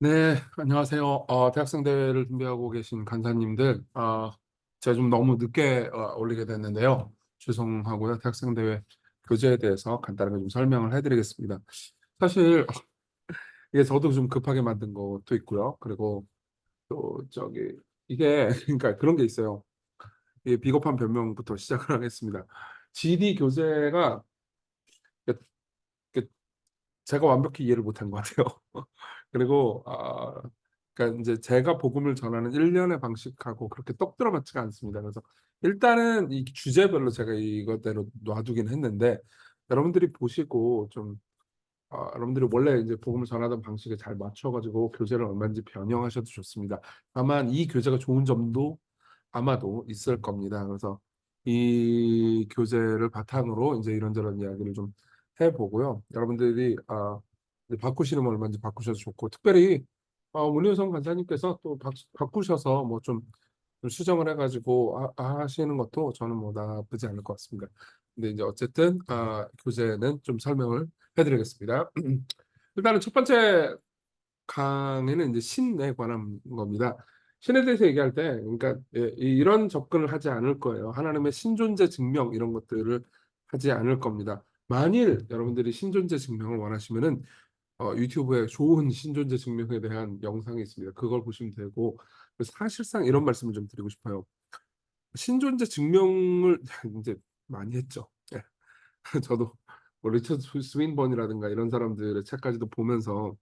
네, 안녕하세요. 대학생 대회를 준비하고 계신 간사님들, 제가 좀 너무 늦게 올리게 됐는데요. 죄송하고요. 대학생 대회 교재에 대해서 간단하게 좀 설명을 해드리겠습니다. 사실 이게 저도 좀 급하게 만든 것도 있고요. 그리고 또 이게 그러니까 그런 게 있어요. 이게 비겁한 변명부터 시작을 하겠습니다. GD 교재가 그- 그 제가 완벽히 이해를 못한 것 같아요. 그리고 그러니까 이제 제가 복음을 전하는 일련의 방식하고 그렇게 똑 들어맞지가 않습니다. 그래서 일단은 이 주제별로 제가 이것대로 놔두긴 했는데 여러분들이 보시고 좀 여러분들이 원래 이제 복음을 전하던 방식에 잘 맞춰가지고 교재를 얼마든지 변형하셔도 좋습니다. 다만 이 교재가 좋은 점도 아마도 있을 겁니다. 그래서 이 교재를 바탕으로 이제 이런저런 이야기를 좀 해보고요. 여러분들이 이제 바꾸시는 건 얼마든지 바꾸셔도 좋고, 특별히 문효성 간사님께서 또 바꾸셔서 뭐 좀 수정을 해가지고 하시는 것도 저는 뭐 나쁘지 않을 것 같습니다. 근데 이제 어쨌든 교재는 좀 설명을 해드리겠습니다. 일단은 첫 번째 강의는 이제 신에 관한 겁니다. 신에 대해서 얘기할 때, 그러니까 이런 접근을 하지 않을 거예요. 하나님의 신존재 증명 이런 것들을 하지 않을 겁니다. 만일 여러분들이 신존재 증명을 원하시면은 유튜브에 좋은 신존재 증명에 대한 영상이 있습니다. 그걸 보시면 되고, 사실상 이런 말씀을 좀 드리고 싶어요. 신존재 증명을 이제 많이 했죠. 예. 저도 뭐 리처드 스윈번이라든가 이런 사람들의 책까지도 보면서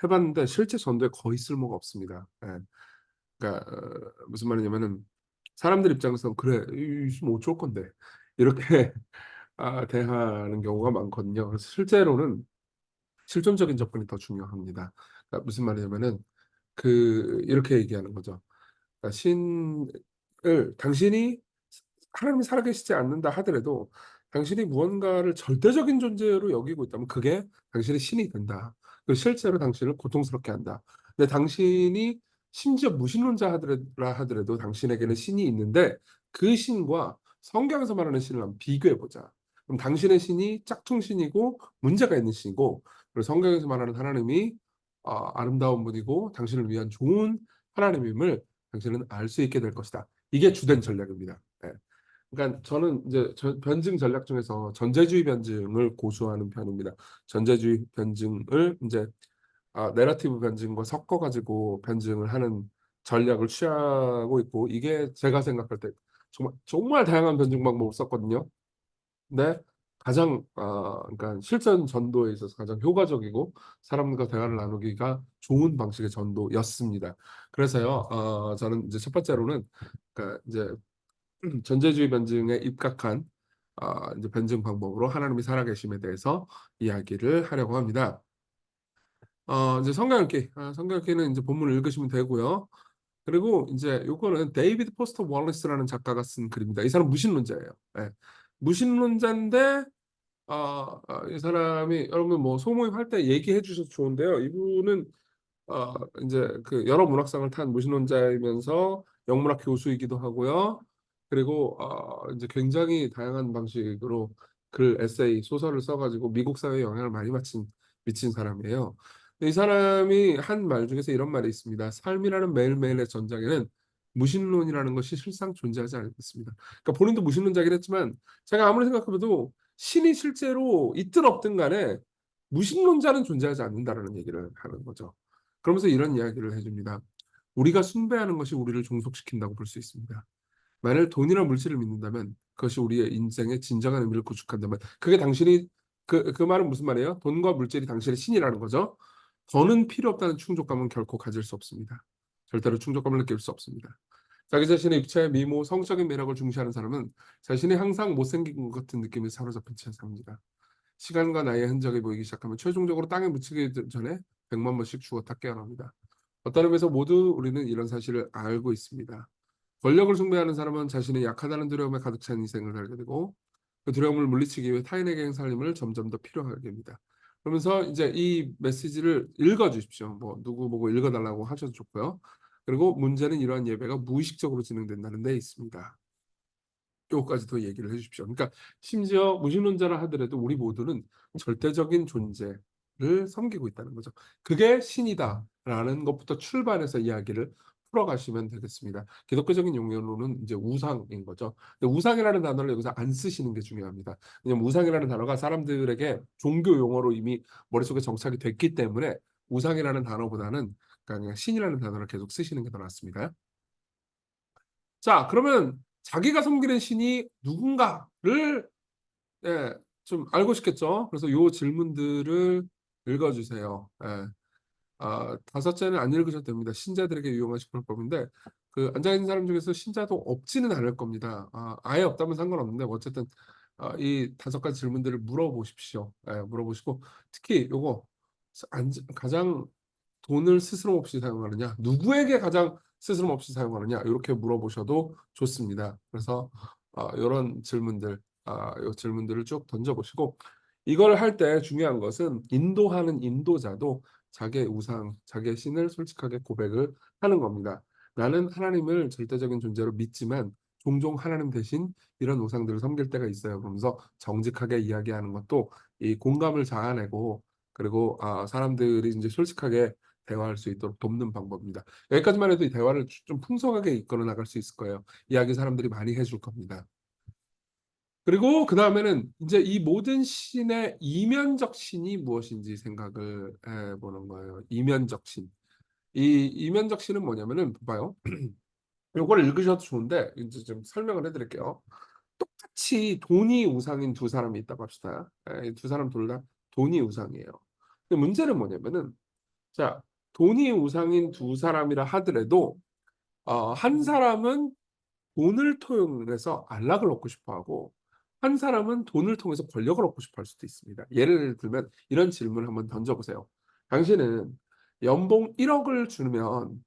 해봤는데 실제 전도에 거의 쓸모가 없습니다. 예. 그러니까 무슨 말이냐면은 사람들 입장에서 그래 있으면 어쩔 건데 이렇게 대하는 경우가 많거든요. 그래서 실제로는 실존적인 접근이 더 중요합니다. 그러니까 무슨 말이냐면은 이렇게 얘기하는 거죠. 그러니까 신을 당신이 하나님이 살아계시지 않는다 하더라도 당신이 무언가를 절대적인 존재로 여기고 있다면 그게 당신의 신이 된다. 그리고 실제로 당신을 고통스럽게 한다. 근데 당신이 심지어 무신론자 하더라도 당신에게는 신이 있는데 그 신과 성경에서 말하는 신을 한번 비교해 보자. 그럼 당신의 신이 짝퉁신이고 문제가 있는 신이고 그리고 성경에서 말하는 하나님이 아름다운 분이고 당신을 위한 좋은 하나님임을 당신은 알 수 있게 될 것이다. 이게 주된 전략입니다. 예. 그러니까 저는 이제 변증 전략 중에서 전제주의 변증을 고수하는 편입니다. 전제주의 변증을 이제 내러티브 변증과 섞어 가지고 변증을 하는 전략을 취하고 있고 이게 제가 생각할 때 정말 정말 다양한 변증 방법을 썼거든요. 근데 가장 그러니까 실전 전도에 있어서 가장 효과적이고 사람과 대화를 나누기가 좋은 방식의 전도였습니다. 그래서요, 저는 이제 첫 번째로는 그러니까 이제 전제주의 변증에 입각한 이제 변증 방법으로 하나님이 살아계심에 대해서 이야기를 하려고 합니다. 이제 성경 읽기, 성경 읽기는 이제 본문을 읽으시면 되고요. 그리고 이제 요거는 데이비드 포스터 월리스라는 작가가 쓴 글입니다. 이 사람 무신론자예요. 예. 무신론자인데 이 사람이 여러분 뭐 소모임 할 때 얘기해 주셔서 좋은데요. 이분은 어, 이제 그 여러 문학상을 탄 무신론자이면서 영문학 교수이기도 하고요. 그리고 이제 굉장히 다양한 방식으로 글, 에세이, 소설을 써가지고 미국 사회에 영향을 많이 미친 사람이에요. 근데 이 사람이 한 말 중에서 이런 말이 있습니다. 삶이라는 매일매일의 전장에는 무신론이라는 것이 실상 존재하지 않습니다. 그러니까 본인도 무신론자긴 했지만 제가 아무리 생각해봐도 신이 실제로 있든 없든 간에 무신론자는 존재하지 않는다라는 얘기를 하는 거죠. 그러면서 이런 이야기를 해줍니다. 우리가 숭배하는 것이 우리를 종속시킨다고 볼 수 있습니다. 만일 돈이나 물질을 믿는다면 그것이 우리의 인생의 진정한 의미를 구축한다면 그게 당신이 그 말은 무슨 말이에요? 돈과 물질이 당신의 신이라는 거죠. 더는 필요 없다는 충족감은 결코 가질 수 없습니다. 절대로 충족감을 느낄 수 없습니다. 자기 자신의 육체의 미모, 성적인 매력을 중시하는 사람은 자신이 항상 못생긴 것 같은 느낌에 사로잡힌 채 삽니다. 시간과 나이의 흔적이 보이기 시작하면 최종적으로 땅에 묻히기 전에 100만 번씩 죽었다 깨어납니다. 어떤 의미에서 모두 우리는 이런 사실을 알고 있습니다. 권력을 숭배하는 사람은 자신이 약하다는 두려움에 가득 찬 인생을 살게 되고 그 두려움을 물리치기 위해 타인에게 살림을 점점 더 필요하게 됩니다. 그러면서 이제 이 메시지를 읽어 주십시오. 뭐 누구 보고 읽어 달라고 하셔도 좋고요. 그리고 문제는 이러한 예배가 무의식적으로 진행된다는 데 있습니다. 요거까지 더 얘기를 해주십시오. 그러니까 심지어 무신론자라 하더라도 우리 모두는 절대적인 존재를 섬기고 있다는 거죠. 그게 신이다. 라는 것부터 출발해서 이야기를 풀어가시면 되겠습니다. 기독교적인 용어로는 이제 우상인 거죠. 근데 우상이라는 단어를 여기서 안 쓰시는 게 중요합니다. 왜냐면 우상이라는 단어가 사람들에게 종교 용어로 이미 머릿속에 정착이 됐기 때문에 우상이라는 단어보다는 그냥 신이라는 단어를 계속 쓰시는 게 더 낫습니다. 자, 그러면 자기가 섬기는 신이 누군가를 예, 좀 알고 싶겠죠? 그래서 요 질문들을 읽어주세요. 예. 다섯째는 안 읽으셔도 됩니다. 신자들에게 유용한 식물법인데 그 앉아있는 사람 중에서 신자도 없지는 않을 겁니다. 아예 없다면 상관없는데 어쨌든 이 다섯 가지 질문들을 물어보십시오. 예, 물어보시고 특히 요거 가장 돈을 스스럼 없이 사용하느냐, 누구에게 가장 스스럼 없이 사용하느냐 이렇게 물어보셔도 좋습니다. 그래서 이런 질문들, 이 질문들을 쭉 던져보시고 이걸 할 때 중요한 것은 인도하는 인도자도 자기의 우상, 자기의 신을 솔직하게 고백을 하는 겁니다. 나는 하나님을 절대적인 존재로 믿지만 종종 하나님 대신 이런 우상들을 섬길 때가 있어요. 그러면서 정직하게 이야기하는 것도 이 공감을 자아내고 그리고 사람들이 이제 솔직하게 대화할 수 있도록 돕는 방법입니다. 여기까지만 해도 이 대화를 좀 풍성하게 이끌어 나갈 수 있을 거예요. 이야기 사람들이 많이 해줄 겁니다. 그리고 그 다음에는 이제 이 모든 신의 이면적 신이 무엇인지 생각을 해보는 거예요. 이면적 신. 이 이면적 신은 뭐냐면은 봐봐요. 요걸 읽으셔도 좋은데 이제 좀 설명을 해드릴게요. 똑같이 돈이 우상인 두 사람이 있다고 합시다. 두 사람 둘 다 돈이 우상이에요. 근데 문제는 뭐냐면은 자, 돈이 우상인 두 사람이라 하더라도 한 사람은 돈을 통해서 안락을 얻고 싶어 하고 한 사람은 돈을 통해서 권력을 얻고 싶어 할 수도 있습니다. 예를 들면 이런 질문을 한번 던져보세요. 당신은 연봉 1억을 주면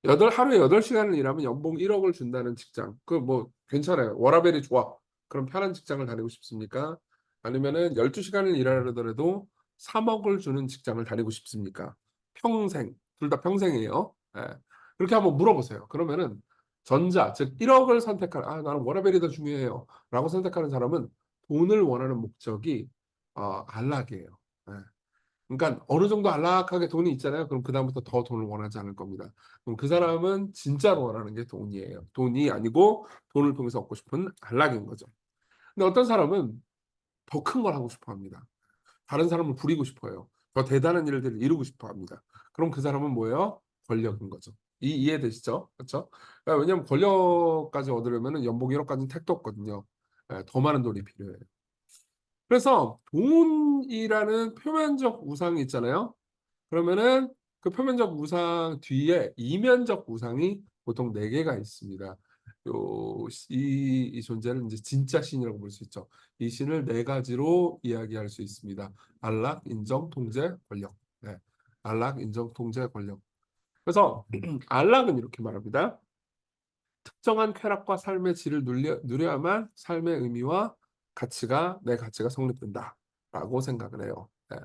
하루에 8시간을 일하면 연봉 1억을 준다는 직장. 그 뭐 괜찮아요. 워라밸이 좋아. 그럼 편한 직장을 다니고 싶습니까? 아니면은 12시간을 일하더라도 3억을 주는 직장을 다니고 싶습니까? 평생. 둘 다 평생이에요. 예. 그렇게 한번 물어보세요. 그러면은 전자, 즉 1억을 선택하는 나는 워라밸이 더 중요해요. 라고 선택하는 사람은 돈을 원하는 목적이 안락이에요. 예. 그러니까 어느 정도 안락하게 돈이 있잖아요. 그럼 그다음부터 더 돈을 원하지 않을 겁니다. 그럼 그 사람은 진짜로 원하는 게 돈이에요. 돈이 아니고 돈을 통해서 얻고 싶은 안락인 거죠. 근데 어떤 사람은 더 큰 걸 하고 싶어 합니다. 다른 사람을 부리고 싶어요. 더 대단한 일들을 이루고 싶어 합니다. 그럼 그 사람은 뭐예요? 권력인 거죠. 이해되시죠? 그렇죠? 왜냐하면 권력까지 얻으려면 연봉 1억까지는 택도 없거든요. 더 많은 돈이 필요해요. 그래서 돈이라는 표면적 우상이 있잖아요. 그러면은 그 표면적 우상 뒤에 이면적 우상이 보통 네 개가 있습니다. 이 존재를 이제 진짜 신이라고 볼 수 있죠. 이 신을 네 가지로 이야기할 수 있습니다. 안락, 인정, 통제, 권력. 네. 안락, 인정, 통제, 권력. 그래서 안락은 이렇게 말합니다. 특정한 쾌락과 삶의 질을 누려야만 삶의 의미와 내 가치가 성립된다라고 생각을 해요. 예.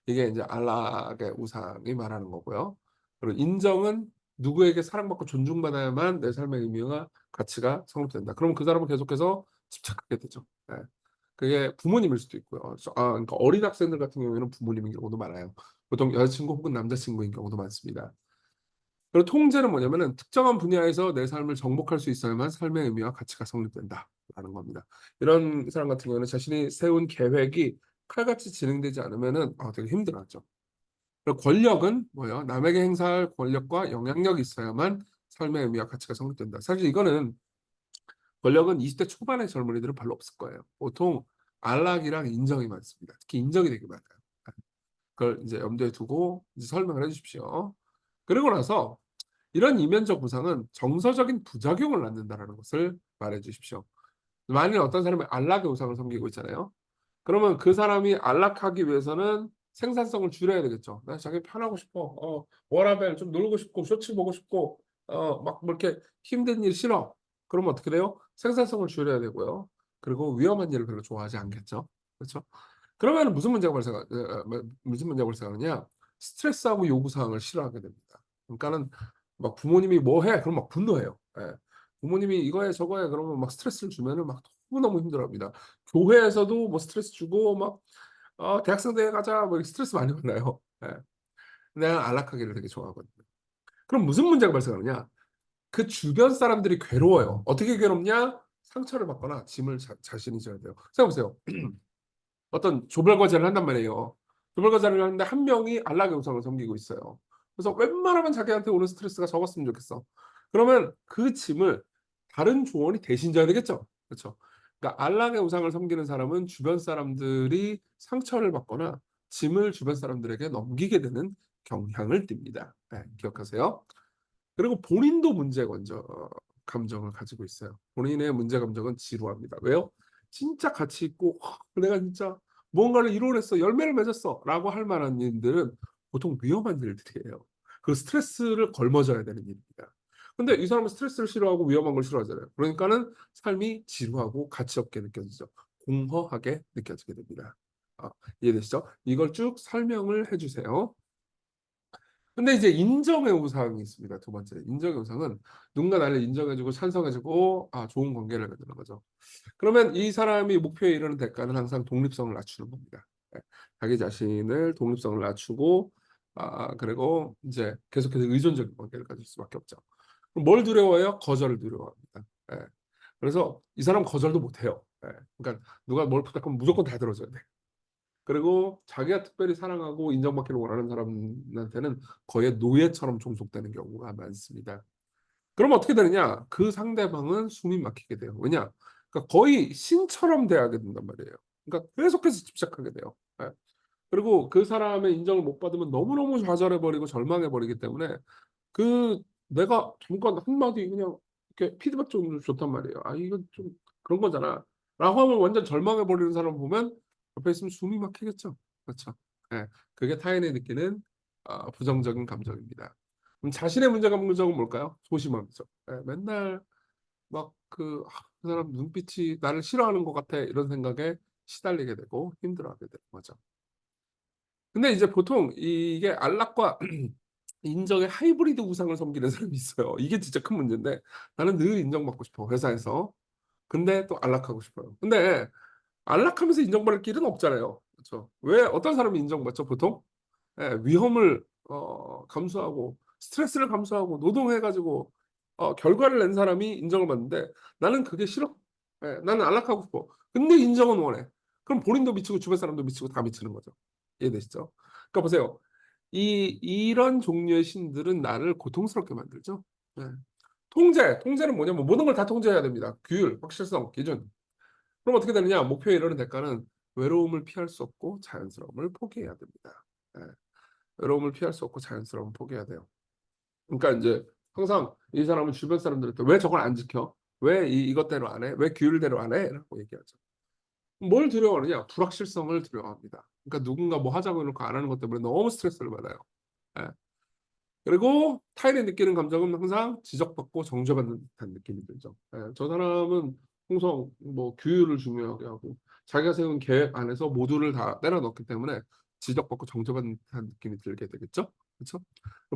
이게 이제 안락의 우상이 말하는 거고요. 그리고 인정은 누구에게 사랑받고 존중받아야만 내 삶의 의미와 가치가 성립된다. 그럼 그 사람은 계속해서 집착하게 되죠. 예. 그게 부모님일 수도 있고요. 그러니까 어린 학생들 같은 경우에는 부모님인 경우도 많아요. 보통 여자친구 혹은 남자친구인 경우도 많습니다. 그리고 통제는 뭐냐면은 특정한 분야에서 내 삶을 정복할 수 있어야만 삶의 의미와 가치가 성립된다라는 겁니다. 이런 사람 같은 경우는 자신이 세운 계획이 칼같이 진행되지 않으면은 되게 힘들어하죠. 그리고 권력은 뭐예요? 남에게 행사할 권력과 영향력이 있어야만 삶의 의미와 가치가 성립된다. 사실 이거는 권력은 20대 초반의 젊은이들은 별로 없을 거예요. 보통 안락이랑 인정이 많습니다. 특히 인정이 되게 많아요. 그걸 이제 염두에 두고 이제 설명을 해주십시오. 그리고 나서 이런 이면적 부상은 정서적인 부작용을 낳는다라는 것을 말해 주십시오. 만일 어떤 사람이 안락의 우상을 섬기고 있잖아요. 그러면 그 사람이 안락하기 위해서는 생산성을 줄여야 되겠죠. 나 자기 편하고 싶어. 워라밸 좀 놀고 싶고 쇼츠 보고 싶고 막 뭐 이렇게 힘든 일 싫어. 그러면 어떻게 돼요? 생산성을 줄여야 되고요. 그리고 위험한 일을 별로 좋아하지 않겠죠. 그렇죠? 그러면 무슨 문제가 발생하느냐? 스트레스하고 요구 사항을 싫어하게 됩니다. 그러니까는 막 부모님이 뭐 해? 그럼 막 분노해요. 예. 부모님이 이거 해 저거 해 그러면 막 스트레스를 주면은 막 너무너무 힘들어합니다. 교회에서도 뭐 스트레스 주고 막 대학생 대회 가자 뭐 이렇게 스트레스 많이 받나요. 예. 내가 안락하기를 되게 좋아하거든요. 그럼 무슨 문제가 발생하느냐? 그 주변 사람들이 괴로워요. 어떻게 괴롭냐? 상처를 받거나 짐을 자신이 져야 돼요. 생각해 보세요. 어떤 조별 과제를 한단 말이에요. 조별 과제를 하는데 한 명이 안락의 우상을 섬기고 있어요. 그래서 웬만하면 자기한테 오는 스트레스가 적었으면 좋겠어. 그러면 그 짐을 다른 조언이 대신 져야 되겠죠. 그렇죠. 그러니까 안락의 우상을 섬기는 사람은 주변 사람들이 상처를 받거나 짐을 주변 사람들에게 넘기게 되는 경향을 띱니다. 네, 기억하세요. 그리고 본인도 감정을 가지고 있어요. 본인의 문제 감정은 지루합니다. 왜요? 진짜 가치 있고 내가 진짜 무언가를 이루어냈어. 열매를 맺었어.'라고 할 만한 일들은 보통 위험한 일들이에요. 그 스트레스를 걸머져야 되는 일입니다. 근데 이 사람은 스트레스를 싫어하고 위험한 걸 싫어하잖아요. 그러니까는 삶이 지루하고 가치 없게 느껴지죠. 공허하게 느껴지게 됩니다. 이해되시죠? 이걸 쭉 설명을 해 주세요. 근데 이제 인정의 우상이 있습니다. 두 번째. 인정의 우상은 누군가 나를 인정해 주고 찬성해 주고 좋은 관계를 맺는 거죠. 그러면 이 사람이 목표에 이르는 대가는 항상 독립성을 낮추는 겁니다. 예. 자기 자신을 독립성을 낮추고 그리고 인제 계속해서 의존적인 관계를 가질 수밖에 없죠. 그럼 뭘 두려워해요? 거절을 두려워합니다. 예. 그래서 이 사람은 거절도 못 해요. 예. 그러니까 누가 뭘 부탁하면 무조건 다 들어줘야 돼. 그리고 자기가 특별히 사랑하고 인정받기를 원하는 사람한테는 거의 노예처럼 종속되는 경우가 많습니다. 그러면 어떻게 되느냐? 그 상대방은 숨이 막히게 돼요. 왜냐? 그러니까 거의 신처럼 대하게 된단 말이에요. 그러니까 계속해서 집착하게 돼요. 예. 그리고 그 사람의 인정을 못 받으면 너무너무 좌절해 버리고 절망해 버리기 때문에 그 내가 잠깐 한마디 그냥 이렇게 피드백 좀 줬단 말이에요. 이건 좀 그런 거잖아.' 라고 하면 완전 절망해 버리는 사람을 보면 옆에 있으면 숨이 막히겠죠. 그렇죠. 예. 그게 타인이 느끼는 부정적인 감정입니다. 그럼 자신의 문제 감정은 뭘까요? 소심함이죠. 예. 맨날 막 그 사람 눈빛이 나를 싫어하는 것 같아.' 이런 생각에 시달리게 되고 힘들어하게 되는 거죠. 근데 이제 보통 이게 안락과 인정의 하이브리드 우상을 섬기는 사람이 있어요. 이게 진짜 큰 문제인데 나는 늘 인정받고 싶어 회사에서. 근데 또 안락하고 싶어요. 근데 안락하면서 인정받을 길은 없잖아요. 그쵸. 왜 어떤 사람이 인정받죠 보통? 예, 위험을 감수하고 스트레스를 감수하고 노동해 가지고 결과를 낸 사람이 인정을 받는데 나는 그게 싫어. 예, 나는 안락하고 싶어. 근데 인정은 원해. 그럼 본인도 미치고 주변 사람도 미치고 다 미치는 거죠. 이해되시죠? 그러니까 보세요. 이런 종류의 신들은 나를 고통스럽게 만들죠. 네. 통제는 뭐냐면 모든 걸 다 통제해야 됩니다. 규율, 확실성, 기준. 그럼 어떻게 되느냐? 목표에 이르는 대가는 외로움을 피할 수 없고 자연스러움을 포기해야 됩니다. 예. 외로움을 피할 수 없고 자연스러움을 포기해야 돼요. 그러니까 인제 항상 이 사람은 주변 사람들한테 "왜 저걸 안 지켜? 왜 이것대로 안 해? 왜 규율대로 안 해?" 라고 얘기하죠. 뭘 두려워하느냐? 불확실성을 두려워합니다. 그러니까 누군가 뭐 하자고 해 놓고 안 하는 것 때문에 너무 스트레스를 받아요. 예. 그리고 타인이 느끼는 감정은 항상 지적받고 정죄받는 듯한 느낌이 들죠. 예. 저 사람은 항상 뭐 규율을 중요하게 하고 자기가 세운 계획 안에서 모두를 다 때려 넣기 때문에 지적받고 정죄받는 듯한 느낌이 들게 되겠죠. 그쵸?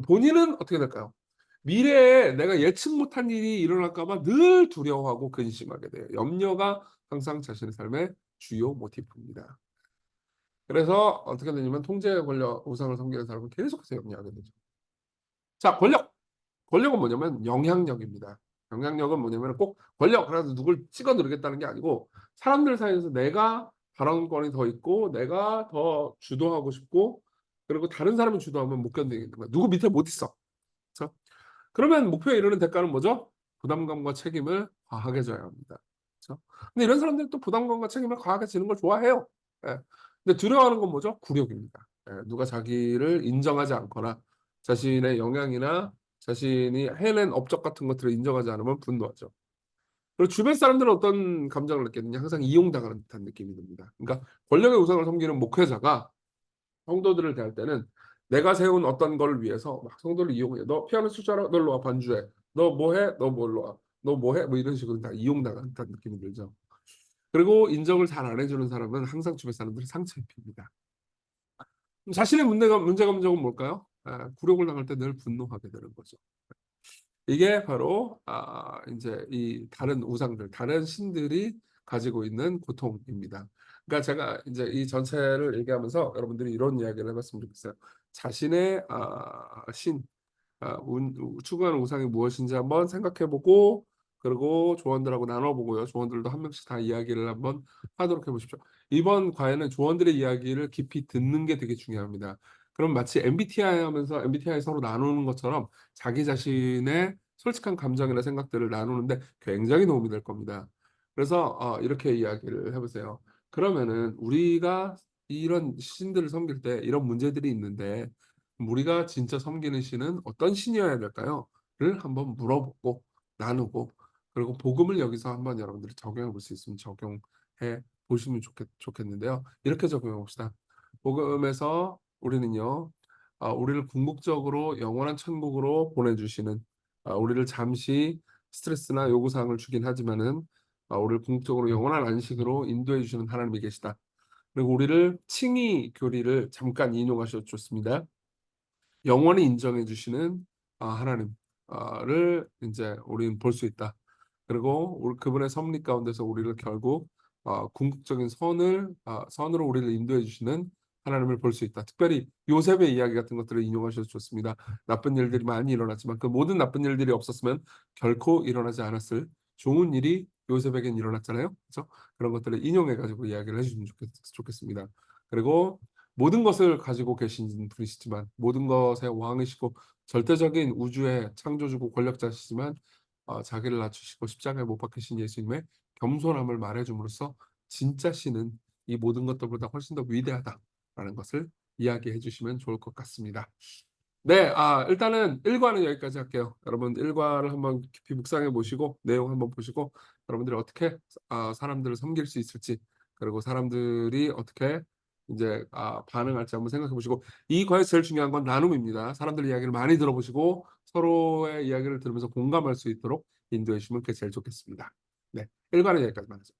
본인은 어떻게 될까요? 미래에 내가 예측 못한 일이 일어날까 봐 늘 두려워하고 근심하게 돼요. 염려가 항상 자신의 삶의 주요 모티프입니다. 그래서 어떻게 되냐면 통제에 걸려 우상을 섬기는 사람은 계속해서 염려하게 되죠. 자, 권력은 뭐냐면 영향력입니다. 영향력은 뭐냐면 꼭 권력 그래서 누굴 찍어 누르겠다는 게 아니고 사람들 사이에서 내가 발언권이 더 있고 내가 더 주도하고 싶고 그리고 다른 사람이 주도하면 못 견디는 거야. 누구 밑에 못 있어. 그쵸? 그러면 목표에 이르는 대가는 뭐죠? 부담감과 책임을 과하게 져야 합니다. 그쵸? 근데 이런 사람들은 또 부담감과 책임을 과하게 지는 걸 좋아해요. 예. 근데 두려워하는 건 뭐죠? 굴욕입니다. 예. 누가 자기를 인정하지 않거나 자신의 영향이나 자신이 해낸 업적 같은 것들을 인정하지 않으면 분노하죠. 그리고 주변 사람들은 어떤 감정을 느끼느냐 항상 이용당하는 듯한 느낌이 듭니다. 그러니까 권력의 우상을 섬기는 목회자가 성도들을 대할 때는 내가 세운 어떤 걸 위해서 막 성도를 이용해. "너 피아노 칠 줄 알아? 너 일로 와 반주해. 너 뭐 해? 너 뭐 일로 와. 너 뭐 해?" 뭐 이런 식으로 다 이용당하는 듯한 느낌이 들죠. 그리고 인정을 잘 안 해 주는 사람은 항상 주변 사람들이 상처 입힙니다. 그럼 자신의 문제 감정은 뭘까요? 굴욕을 당할 때 늘 분노하게 되는 거죠. 이게 바로 인제 이 다른 우상들, 다른 신들이 가지고 있는 고통입니다. 그러니까 제가 인제 이 전체를 얘기하면서 여러분들이 이런 이야기를 해 봤으면 좋겠어요. 자신의 추구하는 우상이 무엇인지 한번 생각해 보고 그리고 조언들하고 나눠 보고요. 조언들도 한 명씩 다 이야기를 한번 하도록 해 보십시오. 이번 과외는 조언들의 이야기를 깊이 듣는 게 되게 중요합니다. 그럼 마치 MBTI 하면서 MBTI 서로 나누는 것처럼 자기 자신의 솔직한 감정이나 생각들을 나누는데 굉장히 도움이 될 겁니다. 그래서 이렇게 이야기를 해 보세요. 그러면은 우리가 이런 신들을 섬길 때 이런 문제들이 있는데 우리가 진짜 섬기는 신은 어떤 신이어야 될까요?"를 한번 물어보고 나누고 그리고 복음을 여기서 한번 여러분들이 적용해 볼 수 있으면 적용해 보시면 좋겠는데요. 이렇게 적용해 봅시다. 복음에서 우리는요. 우리를 궁극적으로 영원한 천국으로 보내주시는 우리를 잠시 스트레스나 요구사항을 주긴 하지만은 우리를 궁극적으로 영원한 안식으로 인도해 주시는 하나님이 계시다. 그리고 우리를 칭의 교리를 잠깐 인용하셔도 좋습니다. 영원히 인정해 주시는 하나님 를 인제 우리는 볼 수 있다. 그리고 그분의 섭리 가운데서 우리를 결국 궁극적인 선으로 우리를 인도해 주시는 하나님을 볼 수 있다. 특별히 요셉의 이야기 같은 것들을 인용하셔도 좋습니다. 나쁜 일들이 많이 일어났지만 그 모든 나쁜 일들이 없었으면 결코 일어나지 않았을 좋은 일이 요셉에겐 일어났잖아요. 그죠? 그런 것들을 인용해 가지고 이야기를 해 주시면 좋겠습니다. 그리고 모든 것을 가지고 계신 분이시지만 모든 것의 왕이시고 절대적인 우주의 창조주고 권력자시지만 자기를 낮추시고 십자가에 못 박히신 예수님의 겸손함을 말해 줌으로써 진짜 신은 이 모든 것들보다 훨씬 더 위대하다라는 것을 이야기해 주시면 좋을 것 같습니다. 네. 일단은 1 과는 여기까지 할게요. 여러분 1 과를 한번 깊이 묵상해 보시고 내용 한번 보시고 여러분들이 어떻게 사람들을 섬길 수 있을지 그리고 사람들이 어떻게 인제 반응할지 한번 생각해 보시고 이 과에서 제일 중요한 건 나눔입니다. 사람들 이야기를 많이 들어 보시고 서로의 이야기를 들으면서 공감할 수 있도록 인도해 주시면 그게 제일 좋겠습니다. 네. 1 과는 여기까지만 하죠.